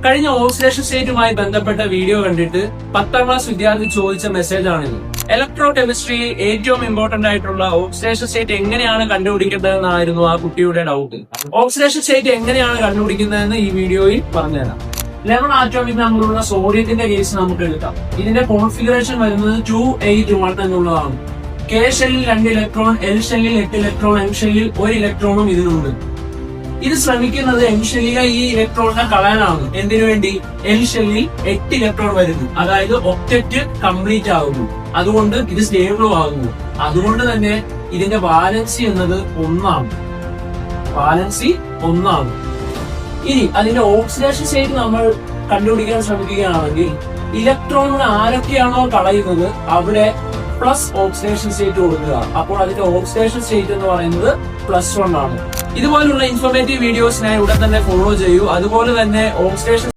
കഴിഞ്ഞ ഓക്സിഡേഷൻ സ്റ്റേറ്റുമായി ബന്ധപ്പെട്ട വീഡിയോ കണ്ടിട്ട് 10ാം ക്ലാസ് വിദ്യാർത്ഥി ചോദിച്ച മെസ്സേജ് ആണിത്. ഇലക്ട്രോ കെമിസ്ട്രിയിൽ ഏറ്റവും ഇമ്പോർട്ടന്റ് ആയിട്ടുള്ള ഓക്സിഡേഷൻ സ്റ്റേറ്റ് എങ്ങനെയാണ് കണ്ടുപിടിക്കേണ്ടതെന്നായിരുന്നു ആ കുട്ടിയുടെ ഡൗട്ട്. ഓക്സിഡേഷൻ സ്റ്റേറ്റ് എങ്ങനെയാണ് കണ്ടുപിടിക്കുന്നതെന്ന് ഈ വീഡിയോയിൽ പറഞ്ഞുതരാം. ലെമൺ ആറ്റോമിക് നമ്പറുള്ള സോഡിയത്തിന്റെ കേസ് നമുക്ക് എടുക്കാം. ഇതിന്റെ കോൺഫിഗറേഷൻ വരുന്നത് 281 എന്നുള്ളതാണ്. കെ ഷെല്ലിൽ 2 ഇലക്ട്രോൺ, എൽ ഷെല്ലിൽ 8 ഇലക്ട്രോൺ, എം ഷെല്ലിൽ 1 ഇലക്ട്രോണും ഇതിനുണ്ട്. ഇത് ശ്രമിക്കുന്നത് എം ഷെല്ലിലെ ഈ ഇലക്ട്രോണിനെ കളയാനാണ്. എന്തിനു വേണ്ടി? എൽ ഷെല്ലിൽ 8 ഇലക്ട്രോൺ വരുന്നു, അതായത് ഒക്ടറ്റ് കംപ്ലീറ്റ് ആകുന്നു. അതുകൊണ്ട് ഇത് സ്റ്റേബിളും ആകുന്നു. അതുകൊണ്ട് തന്നെ ഇതിന്റെ വാലൻസി എന്നത് 1 ആണ്. വാലൻസി 1 ആണ്. ഇനി അതിന്റെ ഓക്സിഡേഷൻ സ്റ്റേറ്റ് നമ്മൾ കണ്ടുപിടിക്കാൻ ശ്രമിക്കുകയാണെങ്കിൽ ഇലക്ട്രോണുകൾ ആരൊക്കെയാണോ കളയുന്നത് അവിടെ പ്ലസ് ഓക്സിഡേഷൻ സ്റ്റേറ്റ് കൊടുക്കുക. അപ്പോൾ അതിന്റെ ഓക്സിഡേഷൻ സ്റ്റേറ്റ് എന്ന് പറയുന്നത് +1 ആണ്. ഇതുപോലുള്ള ഇൻഫോർമേറ്റീവ് വീഡിയോസിനായി ഉടൻ തന്നെ ഫോളോ ചെയ്യൂ. അതുപോലെ തന്നെ ഓക്സിഡേഷൻ